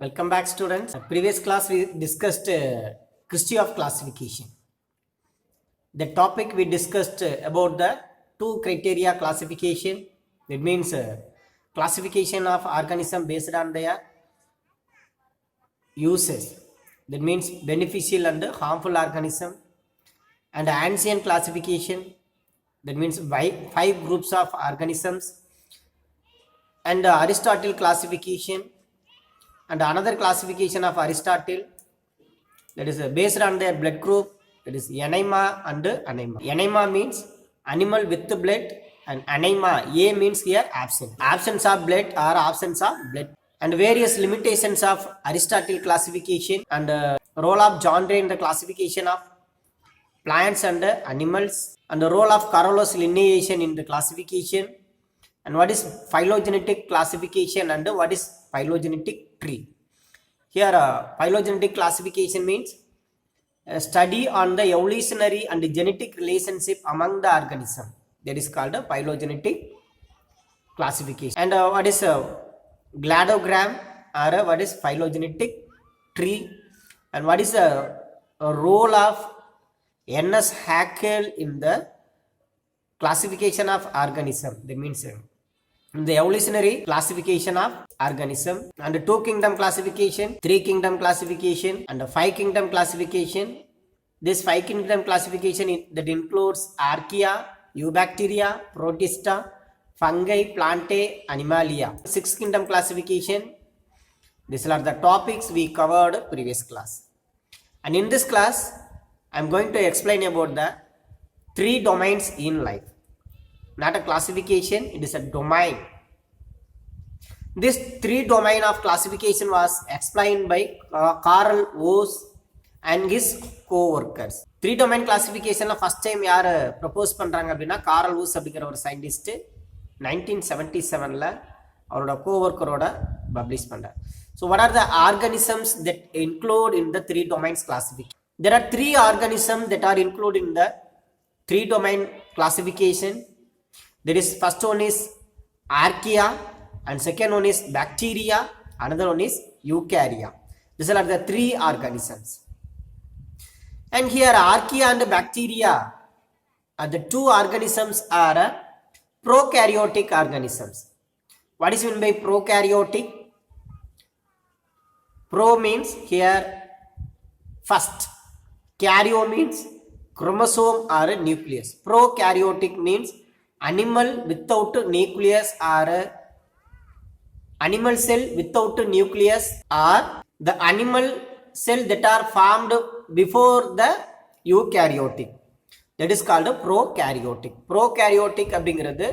Welcome back, students. Previous class we discussed history of classification. The topic we discussed about the two criteria classification. That means classification of organism based on their uses. That means beneficial and harmful organism. And ancient classification. That means 5 groups of organisms. And Aristotle classification. And another classification of Aristotle, that is based on their blood group, that is anemia and anemia. Anemia means animal with blood, and anemia, A means here absent. Absence of blood or absence of blood. And various limitations of Aristotle classification and role of genre in the classification of plants and animals, and the role of Carolus lineation in the classification, and what is phylogenetic classification and what is phylogenetic tree. Here phylogenetic classification means a study on the evolutionary and genetic relationship among the organism. That is called a phylogenetic classification. And what is a cladogram or what is phylogenetic tree, and what is a role of N.S. Haeckel in the classification of organism. That means the evolutionary classification of organism, and 2 kingdom classification, 3 kingdom classification, and 5 kingdom classification. This 5 kingdom classification that includes archaea, eubacteria, protista, fungi, plantae, animalia. 6 kingdom classification. These are the topics we covered previous class. And in this class, I am going to explain about the 3 domains in life. Not a classification, it is a domain. This 3 domain of classification was explained by Carl Woese and his co-workers. 3 domain classification first time யார் propose பண்றாங்க அப்படின்னா காரல் வூஸ் அப்படிங்கிற ஒரு scientist 1977ல அவரோட co-workerோட publish பண்றார். So what are the organisms that include in the 3 domains classification? There are 3 organisms that are included in the 3 domain classification. There is first one is archaea, and second one is bacteria, another one is eukarya. These are the 3 organisms. And here archaea and bacteria are the 2 organisms are prokaryotic organisms. What is meant by prokaryotic? Pro means here first, karyo means chromosome or nucleus. Prokaryotic means animal without nucleus or animal cell without nucleus, or the animal cell that are formed before the eukaryotic. That is called prokaryotic. Prokaryotic அப்படிங்கிறது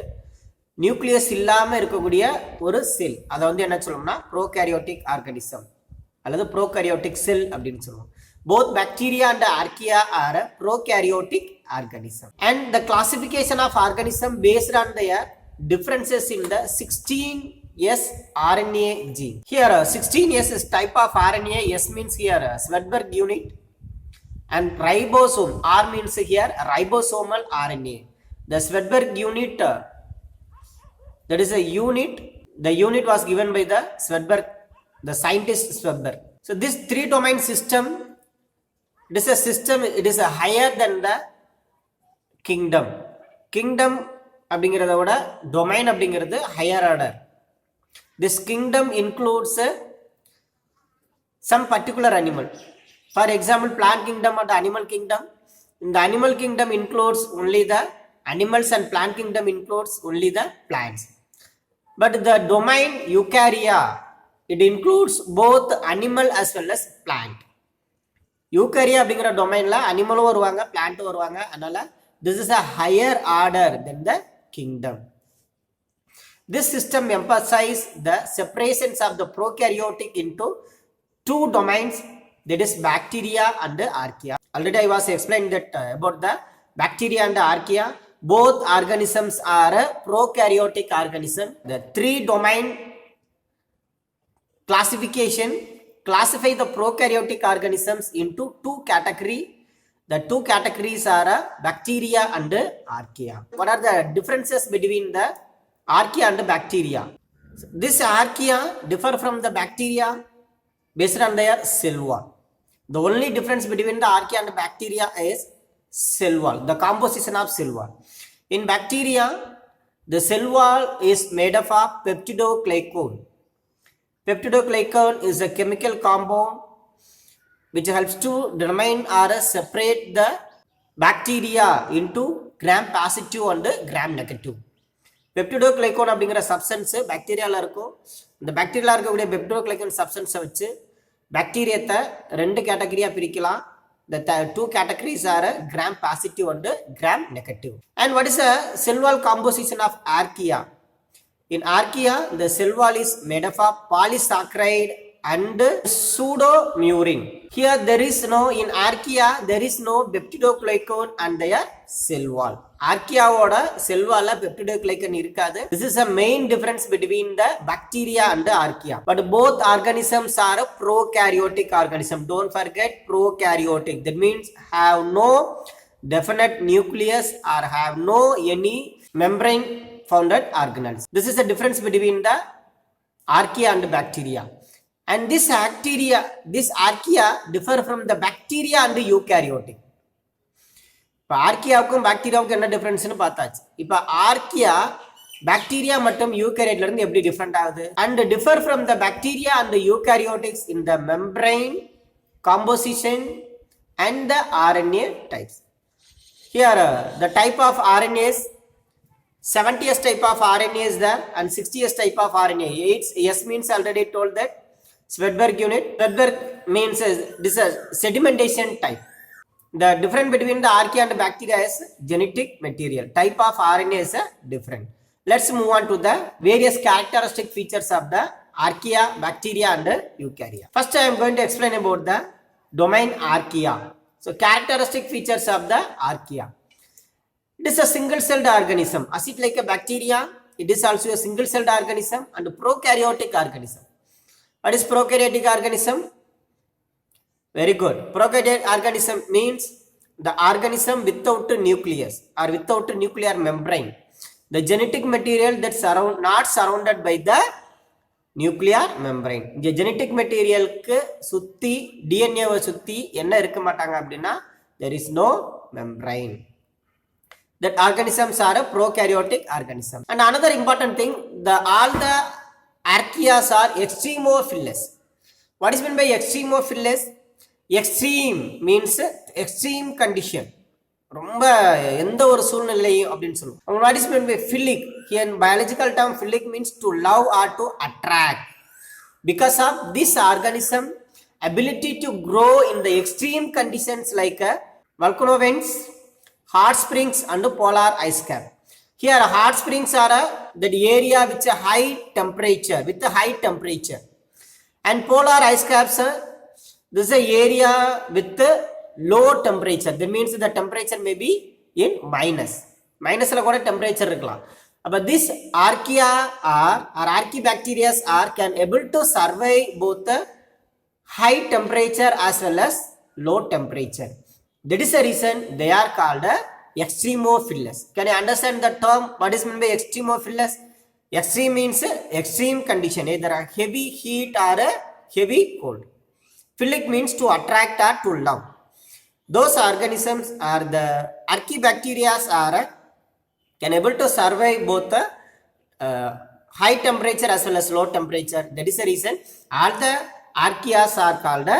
nucleus இல்லாமல் இருக்கக்கூடிய ஒரு செல். அதை வந்து என்ன சொல்லணும்னா prokaryotic organism அல்லது prokaryotic செல் அப்படின்னு சொல்லுவோம். Both bacteria and archaea are prokaryotic organism. And the classification of organism based on their differences in the 16S RNA gene. Here 16S is type of RNA. S means here Svedberg unit, and ribosome. R means here ribosomal RNA. The Svedberg unit, that is a unit. The unit was given by the Svedberg, the scientist Svedberg. So this 3 domain system, it is a system, it is a higher than the kingdom. Kingdom அப்படிங்கிறத விட domain அப்படிங்கிறது higher order. This kingdom includes some particular animal. For example, plant kingdom and animal kingdom. In the animal kingdom includes only the animals, and plant kingdom includes only the plants. But the domain eukarya, it includes both animal as well as plant. யூக்கரியா அப்படிங்கிற டொமைன்ல அனிமலும் வருவாங்க, பிளான்ட்டும் வருவாங்க. அதனால this is a higher order than the kingdom. This system emphasizes the separations of the prokaryotic into 2 domains, that is bacteria and archaea. Already I was explaining that about the bacteria and archaea. Both organisms are prokaryotic organisms. The 3 domain classification classify the prokaryotic organisms into 2 categories. The 2 categories are bacteria and archaea. What are the differences between the archaea and bacteria? This archaea differ from the bacteria based on their cell wall. The only difference between the archaea and bacteria is cell wall, the composition of cell wall. In bacteria, the cell wall is made up of peptidoglycan. Peptidoglycan is a chemical compound which helps to determine or separate the bacteria into gram positive and gram negative. பெப்டிடோகிளைகோன் அப்படிங்கிற substance பாக்டீரியாவில் இருக்கும். இந்த பாக்டீரியாவில் இருக்கக்கூடிய பெப்டிடோகிளைகோன் சப்ஸ்டன்ஸை வச்சு பாக்டீரியத்தை 2 கேட்டகரியாக பிரிக்கலாம். The 2 categories are gram positive and gram negative. And what is the cell wall composition of archaea? In archaea, the cell wall is made up of polysaccharide and pseudomurine. Here there is no, in archaea there is no peptidoglycan and their cell wall. Archaea oda cell wall la peptidoglycan irukadu. This is a main difference between the bacteria and the archaea. But both organisms are a prokaryotic organism. Don't forget prokaryotic. That means have no definite nucleus or have no any membrane founded organelles. This is the difference between the archaea and bacteria. And this archaea differ from the bacteria and the eukaryotic. இப்போ ஆர்கியாவுக்கும் பாக்டீரியாவுக்கும் என்ன டிஃபரன்ஸ்னு பார்த்தாச்சு. இப்போ archaea bacteria மற்றும் யூகேரியோட்ல இருந்து எப்படி different ஆகுது? And differ from the bacteria and eukaryotics in the membrane composition and the RNA types. Here the type of RNAs, 70s type of RNA is there and 60s type of RNA. S means already told that Svedberg unit. Svedberg means this is sedimentation type. The difference between the archaea and bacteria is genetic material. Type of RNA is different. Let's move on to the various characteristic features of the archaea, bacteria and eukarya. First I am going to explain about the domain archaea. So characteristic features of the archaea. It is a single-celled organism. As it like a bacteria, it is also a single-celled organism and prokaryotic organism. What is prokaryotic organism? Very good. Prokaryotic organism means the organism without a nucleus or without a nuclear membrane. The genetic material that's not surrounded by the nuclear membrane. The genetic material ku sutti DNA va sutti enna irukka maatanga appadina there is no membrane. That organisms are a prokaryotic organism. And another important thing, all the archaeas are extremophilous. What is meant by extremophilous? Extreme means extreme condition. ரொம்ப எந்த ஒரு சூழ்நிலையும் அப்படின்னு சொல்லுவோம். What is meant by philic? Here in biological term, philic means to love or to attract. Because of this organism ability to grow in the extreme conditions like volcano vents, hot springs and polar ice cap. Here hot springs are that area with a high temperature, and polar ice caps this is an area with low temperature. That means the temperature may be in minus la kuda temperature irukkalam. But this archaea or archaebacteria can able to survive both the high temperature as well as low temperature. That is the reason they are called extremophilous. Can you understand the term? What is meant by extremophilous? Extreme means extreme condition, either a heavy heat or a heavy cold. Philic means to attract or to love. Those organisms are the archaebacteria can able to survive both the high temperature as well as low temperature. That is the reason all the archaeas are called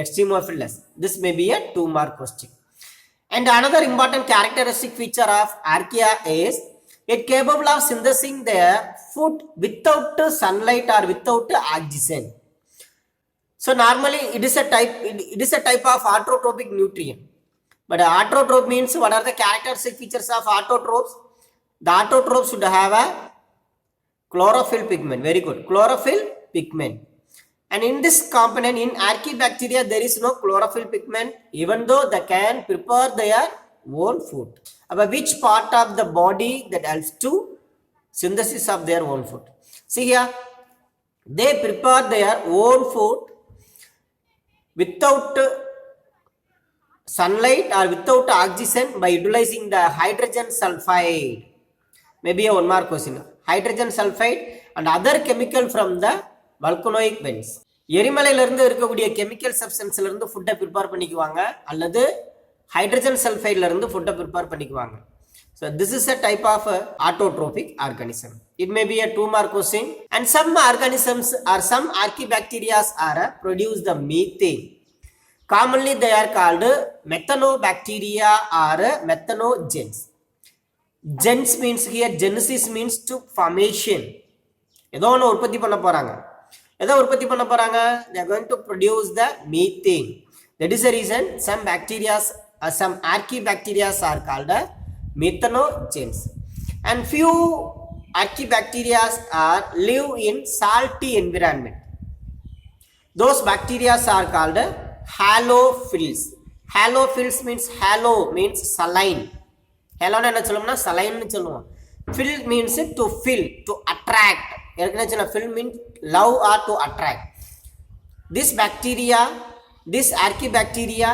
extremophilous. This may be a 2-mark question. And another important characteristic feature of archaea is it capable of synthesizing their food without sunlight or without oxygen. So normally it is a type of autotrophic nutrient. But autotroph means what are the characteristic features of autotrophs? The autotroph should have a chlorophyll pigment. Very good. Chlorophyll pigment. And in this component in archaebacteria there is no chlorophyll pigment, even though they can prepare their own food. But which part of the body that helps to synthesis of their own food? See here, they prepare their own food without sunlight or without oxygen by utilizing the hydrogen sulfide. Maybe a 1-mark question. Hydrogen sulfide and other chemical from the volcanoic vents. எரிமலையிலிருந்து இருக்கக்கூடிய chemical சப்ஸ்டன்ஸ்ல இருந்து ஃபுட்டை prepare பண்ணிக்குவாங்க அல்லது hydrogen சல்ஃபைட்ல இருந்து ஃபுட்டை prepare பண்ணிக்குவாங்க. So this is a type of autotrophic organism. It may be a 2-mark question. And some organisms or some archaebacteria are produce the methane. Commonly they are called methanobacteria or methanogens. Gens means here, genesis means to formation. ஏதோ ஒன்று உற்பத்தி பண்ண போறாங்க. எதை உற்பத்தி பண்ண போறாங்க? They are going to produce the methane. That is the reason some bacteria, some archaebacteria are called methanogens. And few archaebacteria are live in salty environment. Those bacteria are called halophils. Halophils means halo means saline. Halo என்ன சொல்லும்னா saline னு சொல்லுவோம். Fill means to fill, to attract. ஏற்கனவே சொன்ன fill means love or to attract. This bacteria, this archaebacteria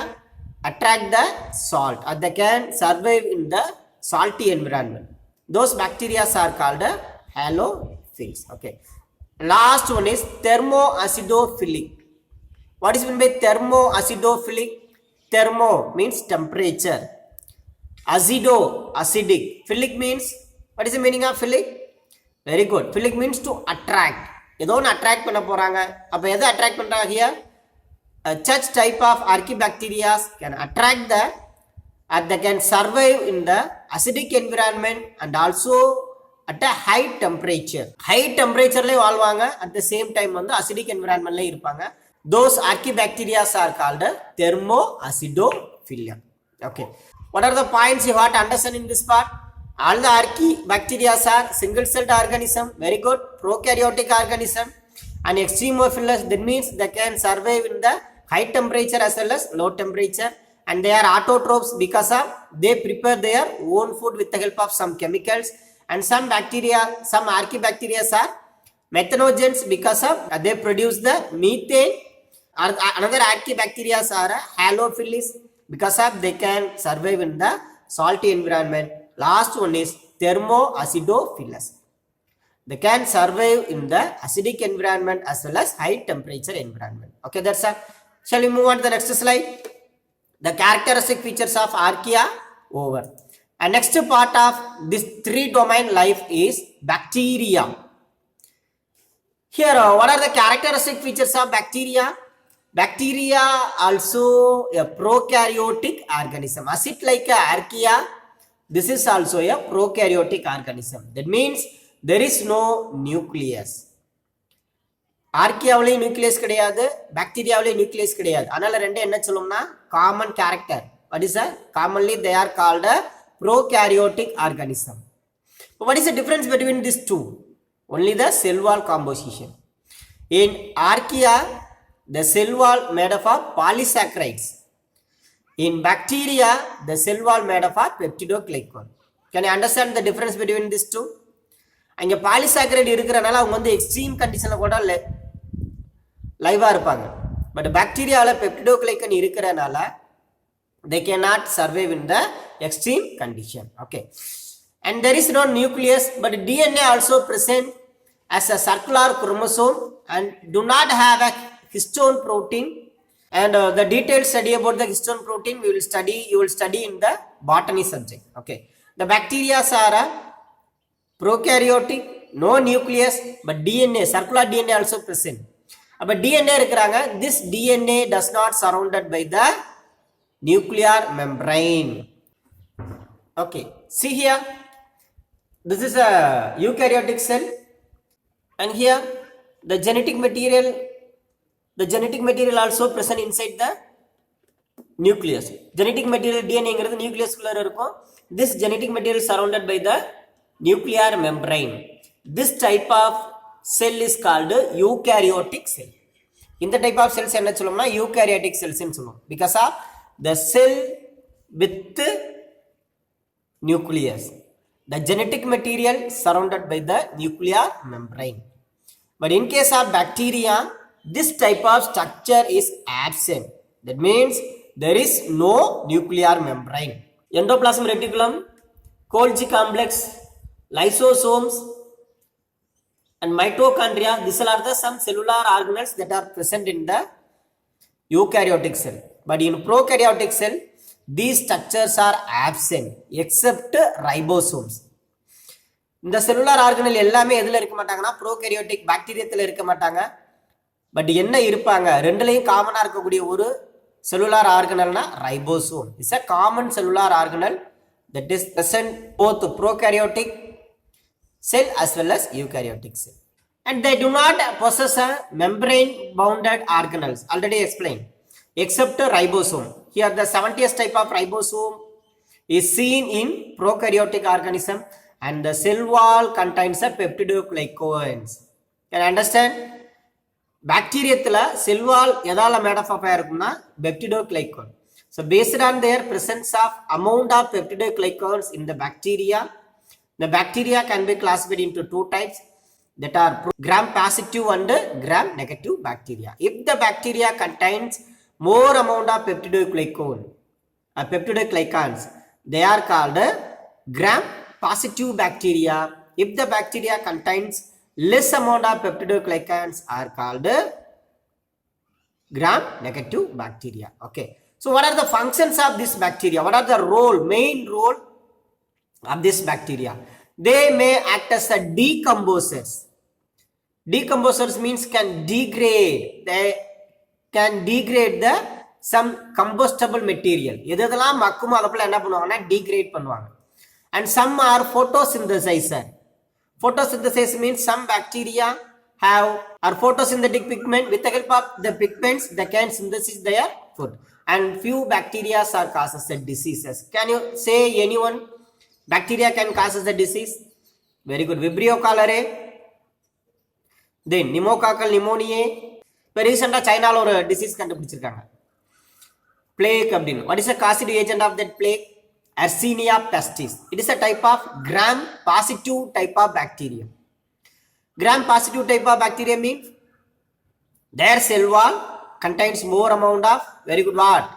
attract the salt or they can survive in the salty environment. Those bacteria are called halophils. Okay. Last one is thermoacidophilic. What is meant by thermoacidophilic? Thermo means temperature. Acido, acidic. Philic means, what is the meaning of philic? Very good. Philic means to attract. ஏதோ ஒன்று attract பண்ண போறாங்க. அப்போ எதை attract பண்றாங்க here? Such type of archaebacteria can attract the, and they can survive in the acidic environment and also at a high temperature. High temperature ல வாழ்வாங்க. At the same time வந்து acidic environment ல இருப்பாங்க. Those archaebacteria are called thermoacidophilia. Okay. What are the points you have to understand in this part? All the archaebacteria are single-celled organism. Very good. Prokaryotic organism. And extremophilous, that means they can survive in the high temperature as well as low temperature. And they are autotrophs because of they prepare their own food with the help of some chemicals. And some bacteria, some archaebacteria are methanogens because of they produce the methane. Another archaebacteria are halophils because of they can survive in the salty environment. Last one is thermoacidophilous. They can survive in the acidic environment as well as high temperature environment. Okay, that's all. Shall we move on to the next slide? The characteristic features of archaea over. And next part of this 3-domain life is bacteria. Here, what are the characteristic features of bacteria? Bacteria also a prokaryotic organism. As it like a archaea, this is also a prokaryotic organism. That means there is no nucleus. ஆர்கியாவிலே nucleus கிடையாது, பாக்டீரியாவிலே nucleus கிடையாது. அதனால ரெண்டு என்ன சொல்லும்னா common character. What is that? Commonly they are called a prokaryotic organism. But what is the difference between these two? Only the cell wall composition. In archaea, the cell wall made up of polysaccharides. In bacteria, the cell wall made up of peptidoglycan. Can you understand the difference between these two? அங்கே polysaccharide இருக்கிறனால அவங்க வந்து extreme கண்டிஷனில் கூட லைவாக இருப்பாங்க. But பாக்டீரியாவில் பெப்டிடோகிளைக்கன் இருக்கிறனால they cannot survive in the extreme condition. Okay. And there is no nucleus, but DNA also present as a circular chromosome and do not have a histone protein. And the detailed study about the histone protein you will study in the botany subject. Okay. The bacteria are prokaryotic, no nucleus, but DNA, circular DNA also present. But DNA இருக்கிறாங்க, this DNA does not surrounded by the nuclear membrane. Okay, see here, this is a eukaryotic cell, and here the genetic material also present inside the nucleus. Genetic material DNA ங்கிறது nucleus குள்ள இருக்கும். This genetic material surrounded by the nuclear membrane. This type of cell is called eukaryotic cell. இந்த type of cells என்ன சொல்லும்னா eukaryotic cells ன்னு சொல்லுவோம். Because of the cell with nucleus. The genetic material surrounded by the nuclear membrane. But in case of bacteria, this type of structure is absent. That means there is no nuclear membrane. Endoplasm reticulum, Golgi complex, lysosomes, And mitochondria, these are the some cellular organelles that are present in the eukaryotic cell. But in prokaryotic cell, these structures are absent except ribosomes. இந்த cellular organelle எல்லாமே எதில் இருக்க மாட்டாங்கன்னா prokaryotic பாக்டீரியத்தில் இருக்க மாட்டாங்க. But என்ன இருப்பாங்க, ரெண்டுலையும் காமனாக இருக்கக்கூடிய ஒரு செல்லுலார் ஆர்கனல்னா ribosome. It's a common cellular organelle that is present both prokaryotic cell as well as eukaryotic cell. And they do not possess a membrane bounded organelles, already explained, except ribosome. Here the 70th type of ribosome is seen in prokaryotic organism, and the cell wall contains a peptidoglycans. Can you understand? Bacteria cell wall எதால made of இருக்கும்னா peptidoglycan. So based on their presence of amount of peptidoglycans in the bacteria can be classified into two types, that are gram positive and gram negative bacteria. If the bacteria contains more amount of peptidoglycans, they are called gram positive bacteria. If the bacteria contains less amount of peptidoglycans, are called gram negative bacteria. Okay, so what are the functions of this bacteria? What are the main role of this bacteria? They may act as a decomposers. Decomposers means can degrade. They can degrade the some combustible material. எதெல்லாம் மக்குமோ அதெல்லாம் என்ன பண்ணுவாங்கன்னா degrade பண்ணுவாங்க. And some are photosynthesizer. Photosynthesis means some bacteria are photosynthetic pigment. With the help of the pigments, they can synthesize their food. And few bacteria are causes the diseases. Can you say anyone bacteria can causes the disease? Very good. Vibrio cholerae, then pneumococcal pneumoniae. இப்போ ரீசெண்டாக சைனாவில் ஒரு disease கண்டுபிடிச்சிருக்காங்க, plague அப்படின்னு. What is the causative agent of that plague? Yersinia pestis. It is a type of gram positive type of bacteria. Gram positive type of bacteria means their cell wall contains more amount of, very good, what?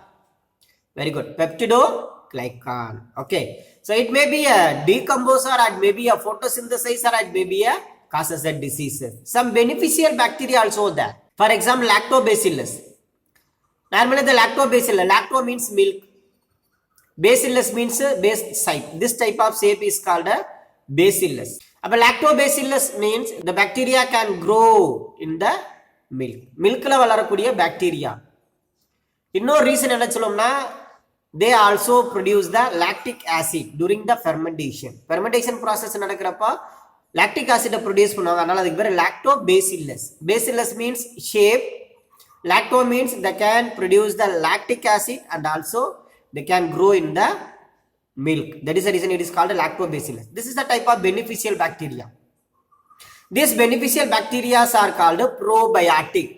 Very good, peptidoglycan. Okay, so it may be a decomposer, it may be a photosynthesizer, it may be a causes the diseases. Some beneficial bacteria also there. For example, lactobacillus. Normally the lactobacillus, lacto means milk, bacillus means base type. This type of shape is called a bacillus. But lactobacillus means the bacteria can grow in the milk. Milkல வளரக்கூடிய bacteria. இன்னொரு reason என்ன சொல்லும்னா, they also produce the lactic acid during the fermentation. Fermentation process நடக்கிறப்ப lactic acid produce பண்ணுவாங்க. அதனால அதுக்கு பேர் lactobacillus. Bacillus means shape. Lacto means they can produce the lactic acid and also they can grow in the milk. That is the reason it is called lactobacillus. This is the type of beneficial bacteria. These beneficial bacteria are called probiotic.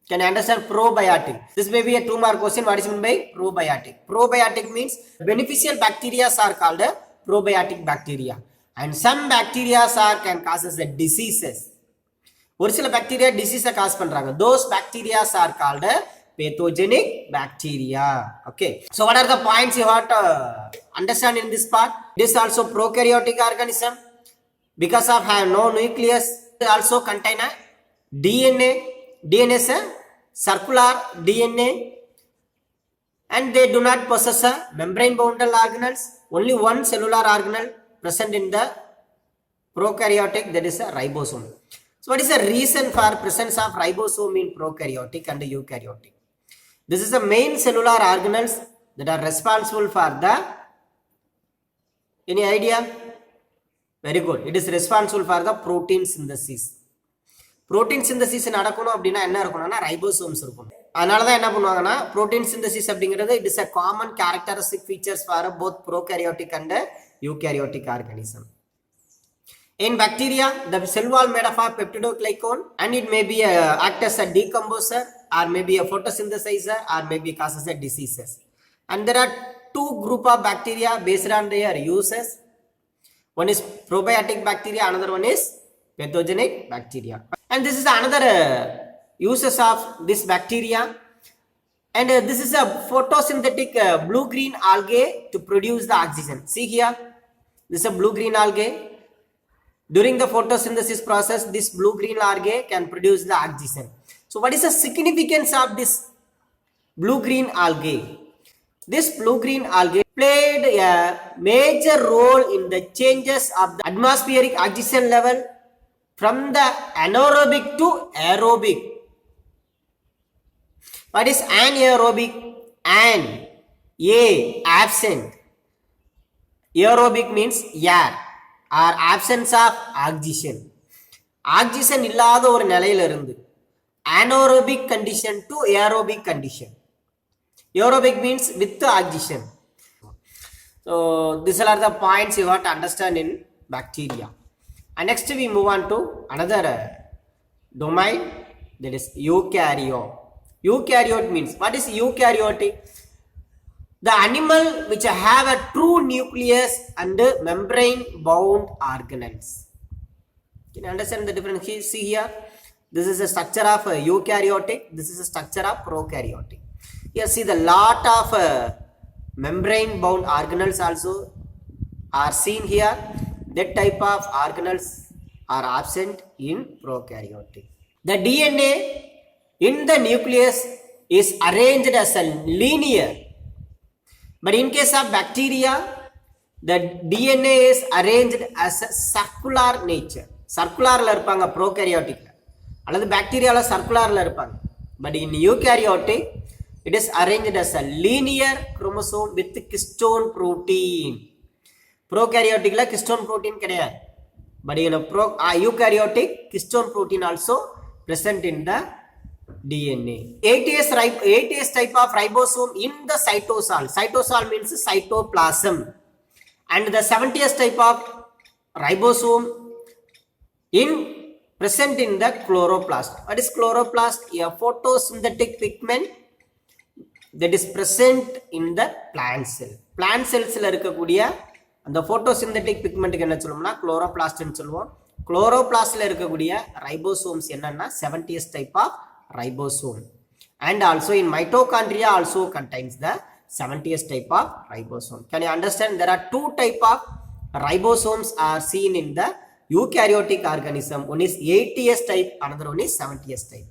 Can you understand probiotic? This may be a 2-mark question. What is meant by probiotic? Probiotic means beneficial bacteria are called probiotic bacteria. And some bacteria can cause the diseases. ஒரு சில bacteria disease cause பண்றாங்க. Those bacteria are called pathogenic bacteria. Okay, so what are the points you have to understand in this part? It is also prokaryotic organism because of have no nucleus. They also contain a DNA. DNA is a circular DNA, and they do not possess a membrane bounded organelles. Only one cellular organelle present in the prokaryotic, that is a ribosome. So what is the reason for presence of ribosome in prokaryotic and eukaryotic? This is the main cellular organelles that are responsible for the, any idea? Very good. It is responsible for the protein synthesis. Protein synthesis நடக்கணும் அப்படின்னா என்ன இருக்கணும்னா ribosomes இருக்கும். அதனால தான் என்ன பண்ணுவாங்கன்னா protein synthesis அப்படிங்கிறது it is a common characteristic features for both prokaryotic and eukaryotic organism. In bacteria, the cell wall made of a peptidoglycan, and it may be act as a decomposer, or maybe a photosynthesizer, or maybe causes a diseases. And there are two group of bacteria based on their uses. One is probiotic bacteria, another one is pathogenic bacteria. And this is another uses of this bacteria. And this is a photosynthetic blue-green algae to produce the oxygen. See here, this is a blue-green algae. During the photosynthesis process, this blue-green algae can produce the oxygen. So what is the significance of this blue-green algae? This blue-green algae played a major role in the changes of the atmospheric oxygen level from the anaerobic to aerobic. What is anaerobic? An, A, absent. Aerobic means air or absence of oxygen. Oxygen இல்லாத ஒரு நிலையில இருந்து anaerobic condition to aerobic condition. Aerobic means with oxygen. So these are the points you have to understand in bacteria. And next we move on to another domain, that is eukaryote. Eukaryote means, what is eukaryotic? The animal which have a true nucleus and membrane bound organelles. Can you understand the difference? See here, this is a structure of eukaryotic, this is a structure of prokaryotic. Here see the lot of membrane bound organelles also are seen here. That type of organelles are absent in prokaryotic. The DNA in the nucleus is arranged as a linear. But in case of bacteria, the DNA is arranged as a circular nature. Circular la irupanga prokaryotic alladhu bacteria la circular la irupanga. But in eukaryotic, it is arranged as a linear chromosome with keystone protein. Prokaryotic la keystone protein kediyadhu. But in a eukaryotic, keystone protein also present in the DNA. 8S type of ribosome in the cytosol. Cytosol means cytoplasm. And the 70S type of ribosome present in the chloroplast. What is chloroplast? A photosynthetic pigment that is present in the plant cell. Plant cells la irukkudiya and the photosynthetic pigment ku enna solluvom na chloroplast nu solluvom. Chloroplast la irukkudiya ribosomes enna na 70S type of ribosome. And also in mitochondria also contains the 70S type of ribosome. Can you understand? There are two type of ribosomes are seen in the eukaryotic organism. One is 80S type, another one is 70S type.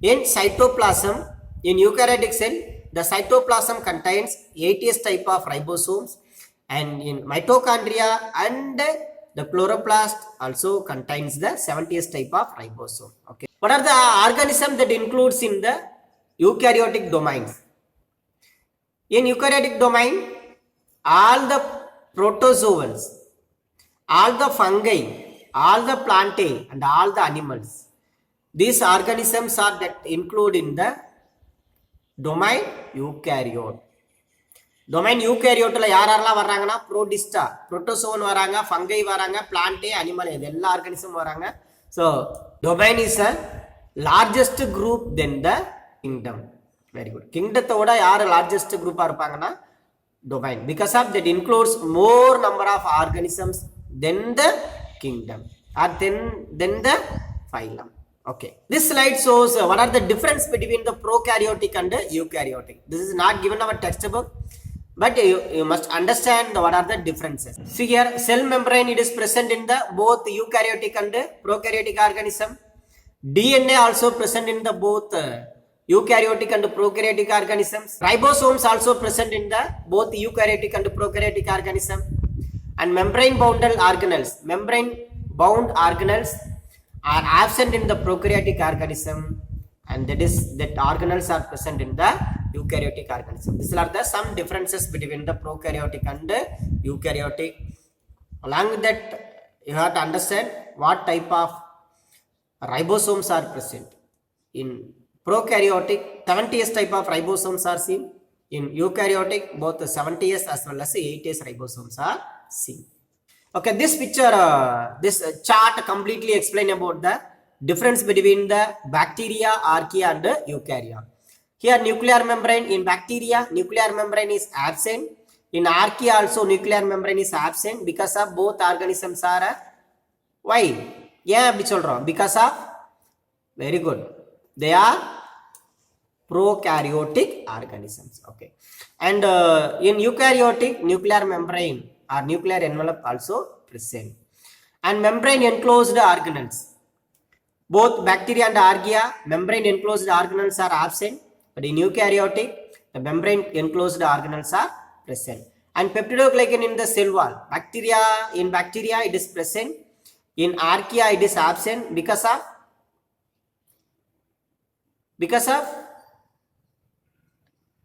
In cytoplasm, in eukaryotic cell, the cytoplasm contains 80S type of ribosomes, and in mitochondria and the chloroplast also contains the 70S type of ribosome. Okay. What are the organisms that includes in the eukaryotic domains? In eukaryotic domain, all the protozoans, all the fungi, all the plantae and all the animals, these organisms are that include in the domain eukaryote. Domain eukaryote la யாரெல்லாம் வராங்கன்னா protista, protozoan வராங்க, fungi வராங்க, plantae, animal எல்லா organism வராங்க. So domain is a largest group than the kingdom. Very good. Kingdom ஓட யார் largest group இருப்பாங்கன்னா domain, because of that includes more number of organisms than the kingdom or than the phylum. Okay, this slide shows what are the difference between the prokaryotic and the eukaryotic. This is not given our textbook, but you must understand what are the differences. See here, cell membrane, it is present in the both eukaryotic and prokaryotic organism. DNA also present in the both eukaryotic and prokaryotic organisms. Ribosomes also present in the both eukaryotic and prokaryotic organism. And membrane bound organelles are absent in the prokaryotic organism, and that organelles are present in the eukaryotic organism. These are the some differences between the prokaryotic and eukaryotic. Along with that, you have to understand what type of ribosomes are present. In prokaryotic, 70S type of ribosomes are seen. In eukaryotic, both the 70S as well as 80S ribosomes are seen. Okay, this picture, this chart completely explain about the difference between the bacteria, archaea and eukarya. Here nuclear membrane in bacteria, nuclear membrane is absent. In archaea also nuclear membrane is absent because of both organisms are why? Yeah, because of, very good, they are prokaryotic organisms. Okay, and in eukaryotic, nuclear membrane or nuclear envelope also present. and membrane enclosed organelles. Both bacteria and archaea, membrane enclosed organelles are absent, but in eukaryotic, the membrane enclosed organelles are present. And peptidoglycan in the cell wall, in bacteria it is present, in archaea it is absent because of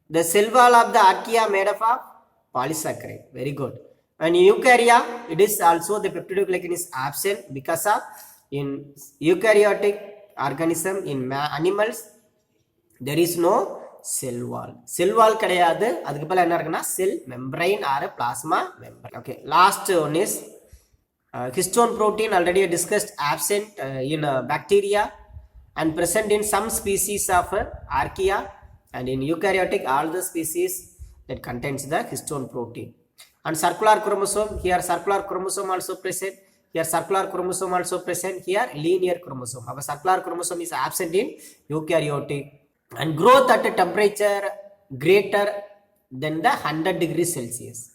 the cell wall of the archaea made up of polysaccharide. Very good. And in eukarya, it is also the peptidoglycan is absent because of in eukaryotic organism, in animals, there is no cell wall. Cell wall கிடையாது, அதுக்கு பதிலா என்ன இருக்குன்னா cell membrane or a plasma membrane. Okay, last one is histone protein, already discussed, absent in bacteria and present in some species of archaea, and in eukaryotic all the species that contains the histone protein. And circular chromosome, here circular chromosome also present, here circular chromosome also present, here linear chromosome. Our circular chromosome is absent in eukaryotic. And growth at a temperature greater than the 100 degrees Celsius.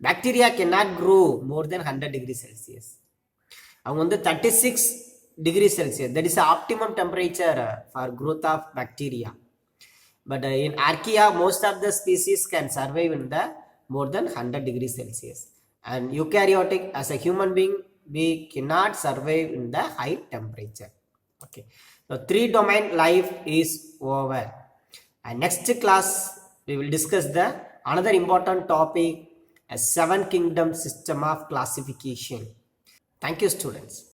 Bacteria cannot grow more than 100 degrees Celsius. அவங்க வந்து 36 degrees Celsius, that is the optimum temperature for growth of bacteria. But in archaea, most of the species can survive in the more than 100 degrees Celsius. And eukaryotic, as a human being, we cannot survive in the high temperature. Okay. So 3-domain life is over. And next class, we will discuss the another important topic, a 7-kingdom system of classification. Thank you, students.